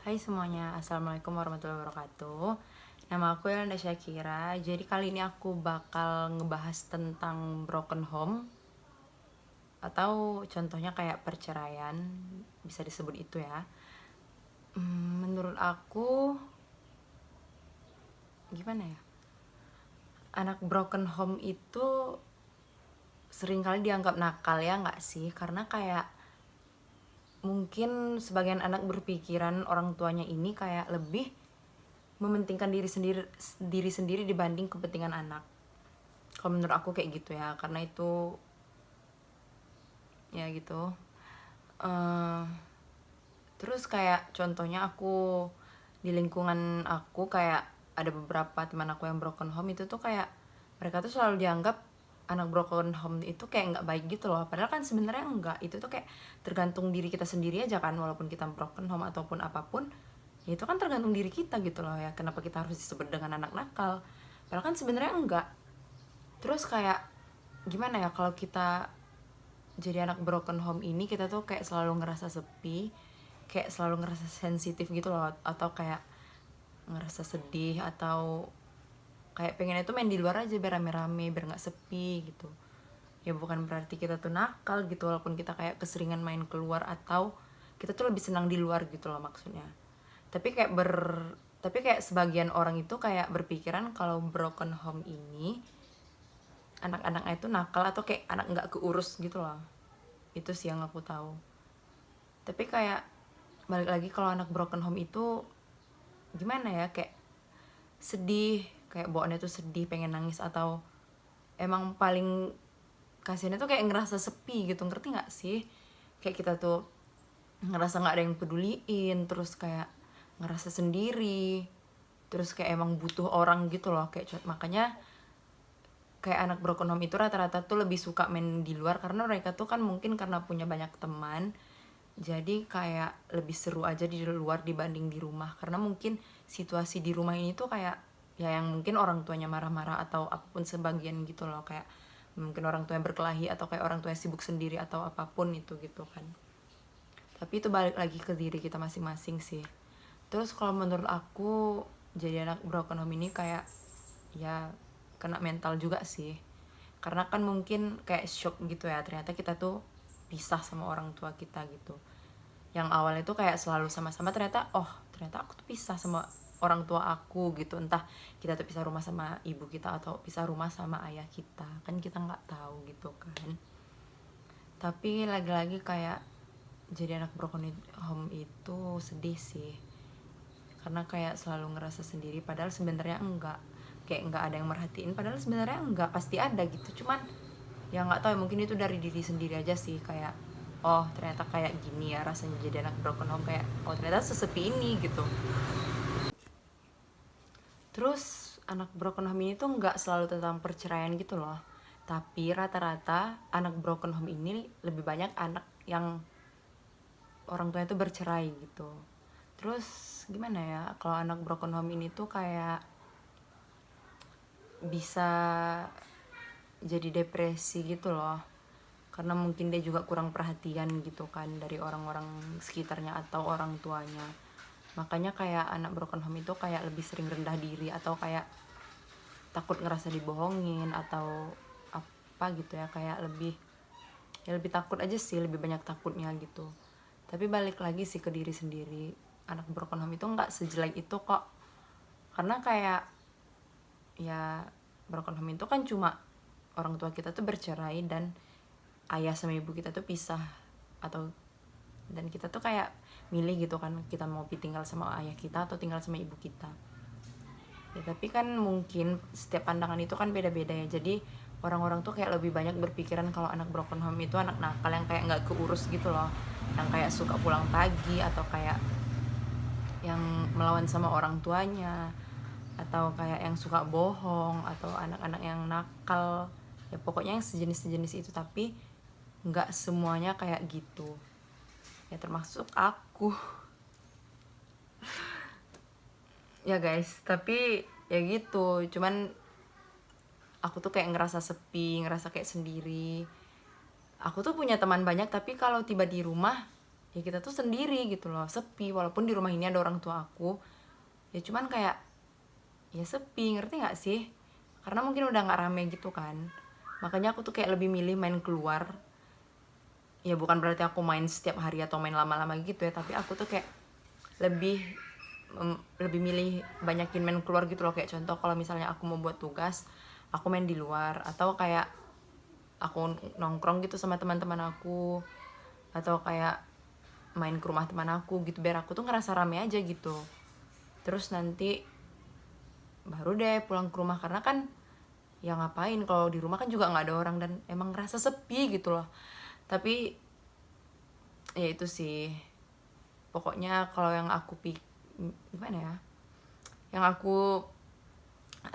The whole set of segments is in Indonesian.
Hai semuanya, Assalamualaikum warahmatullahi wabarakatuh. Nama aku Yolanda Syakira. Jadi kali ini aku bakal ngebahas tentang broken home, atau contohnya kayak perceraian, bisa disebut itu ya. Menurut aku, gimana ya, anak broken home itu seringkali dianggap nakal, ya nggak sih? Karena kayak mungkin sebagian anak berpikiran orang tuanya ini kayak lebih mementingkan diri sendiri dibanding kepentingan anak. Kalau menurut aku kayak gitu ya, karena itu ya gitu. Eh, Terus kayak contohnya aku di lingkungan aku kayak ada beberapa teman aku yang broken home itu tuh kayak mereka tuh selalu dianggap anak broken home itu kayak nggak baik gitu loh. Padahal kan sebenarnya enggak. Itu tuh kayak tergantung diri kita sendiri aja kan, walaupun kita broken home ataupun apapun. Ya itu kan tergantung diri kita gitu loh ya. Kenapa kita harus disebut dengan anak nakal? Padahal kan sebenarnya enggak. Terus kayak gimana ya, kalau kita jadi anak broken home ini kita tuh kayak selalu ngerasa sepi, kayak selalu ngerasa sensitif gitu loh, atau kayak ngerasa sedih, atau kayak pengennya tuh main di luar aja biar rame-rame, biar nggak sepi gitu. Ya bukan berarti kita tuh nakal gitu, walaupun kita kayak keseringan main keluar, atau kita tuh lebih senang di luar gitu loh maksudnya. Tapi kayak sebagian orang itu kayak berpikiran kalau broken home ini anak-anaknya itu nakal atau kayak anak nggak keurus gitu loh. Itu sih yang aku tahu. Tapi kayak balik lagi, kalau anak broken home itu gimana ya, kayak sedih, kayak bawaannya tuh sedih, pengen nangis, atau emang paling kasihannya tuh kayak ngerasa sepi gitu, ngerti nggak sih? Kayak kita tuh ngerasa nggak ada yang peduliin, terus kayak ngerasa sendiri, terus kayak emang butuh orang gitu loh. Makanya kayak anak broken home itu rata-rata tuh lebih suka main di luar, karena mereka tuh kan mungkin karena punya banyak teman, jadi kayak lebih seru aja di luar dibanding di rumah. Karena mungkin situasi di rumah ini tuh kayak ya yang mungkin orang tuanya marah-marah atau apapun sebagian gitu loh, kayak mungkin orang tuanya berkelahi atau kayak orang tuanya sibuk sendiri atau apapun itu gitu kan. Tapi itu balik lagi ke diri kita masing-masing sih. Terus kalau menurut aku jadi anak broken home ini kayak ya kena mental juga sih. Karena kan mungkin kayak shock gitu ya, ternyata kita tuh pisah sama orang tua kita gitu. Yang awalnya tuh kayak selalu sama-sama, ternyata aku tuh pisah sama orang tua aku gitu. Entah kita tuh pisah rumah sama ibu kita atau pisah rumah sama ayah kita, kan kita nggak tahu gitu kan. Tapi lagi-lagi kayak jadi anak broken home itu sedih sih, karena kayak selalu ngerasa sendiri padahal sebenarnya enggak. Kayak enggak ada yang merhatiin padahal sebenarnya enggak, pasti ada gitu. Cuman ya nggak tahu ya, mungkin itu dari diri sendiri aja sih. Kayak oh ternyata kayak gini ya rasanya jadi anak broken home, kayak oh ternyata sesepi ini gitu. Terus anak broken home ini tuh nggak selalu tentang perceraian gitu loh, tapi rata-rata anak broken home ini lebih banyak anak yang orang tuanya tuh bercerai gitu. Terus gimana ya, kalau anak broken home ini tuh kayak bisa jadi depresi gitu loh, karena mungkin dia juga kurang perhatian gitu kan dari orang-orang sekitarnya atau orang tuanya. Makanya kayak anak broken home itu kayak lebih sering rendah diri, atau kayak takut ngerasa dibohongin atau apa gitu ya, kayak lebih takut aja sih, lebih banyak takutnya gitu. Tapi balik lagi sih ke diri sendiri, anak broken home itu nggak sejelek itu kok. Karena kayak ya broken home itu kan cuma orang tua kita tuh bercerai dan ayah sama ibu kita tuh pisah, atau dan kita tuh kayak milih gitu kan, kita mau tinggal sama ayah kita atau tinggal sama ibu kita. Ya tapi kan mungkin setiap pandangan itu kan beda-beda ya. Jadi orang-orang tuh kayak lebih banyak berpikiran kalau anak broken home itu anak nakal yang kayak nggak keurus gitu loh, yang kayak suka pulang pagi, atau kayak yang melawan sama orang tuanya, atau kayak yang suka bohong, atau anak-anak yang nakal. Ya pokoknya yang sejenis-sejenis itu, tapi nggak semuanya kayak gitu. Ya termasuk aku. Ya guys, tapi ya gitu. Cuman aku tuh kayak ngerasa sepi, ngerasa kayak sendiri. Aku tuh punya teman banyak, tapi kalau tiba di rumah ya kita tuh sendiri gitu loh, sepi. Walaupun di rumah ini ada orang tua aku, ya cuman kayak ya sepi, ngerti nggak sih? Karena mungkin udah nggak rame gitu kan, makanya aku tuh kayak lebih milih main keluar. Ya bukan berarti aku main setiap hari atau main lama-lama gitu ya, tapi aku tuh kayak lebih lebih milih banyakin main keluar gitu loh. Kayak contoh kalau misalnya aku mau buat tugas, aku main di luar, atau kayak aku nongkrong gitu sama teman-teman aku, atau kayak main ke rumah teman aku gitu, biar aku tuh ngerasa rame aja gitu. Terus nanti baru deh pulang ke rumah, karena kan ya ngapain kalau di rumah kan juga nggak ada orang dan emang ngerasa sepi gitu loh. Tapi ya itu sih, pokoknya kalau yang aku gimana ya, yang aku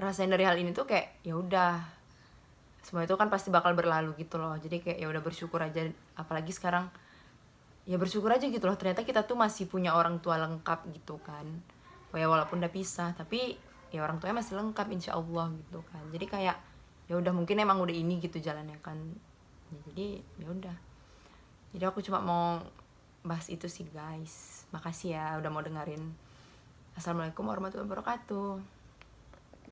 rasain dari hal ini tuh kayak ya udah, semua itu kan pasti bakal berlalu gitu loh. Jadi kayak ya udah bersyukur aja, apalagi sekarang ya bersyukur aja gitu loh, ternyata kita tuh masih punya orang tua lengkap gitu kan. Ya walaupun udah pisah, tapi ya orang tuanya masih lengkap insya Allah gitu kan. Jadi kayak ya udah, mungkin emang udah ini gitu jalannya kan ya, jadi ya udah. Jadi aku cuma mau bahas itu sih guys. Makasih ya udah mau dengerin. Assalamualaikum warahmatullahi wabarakatuh.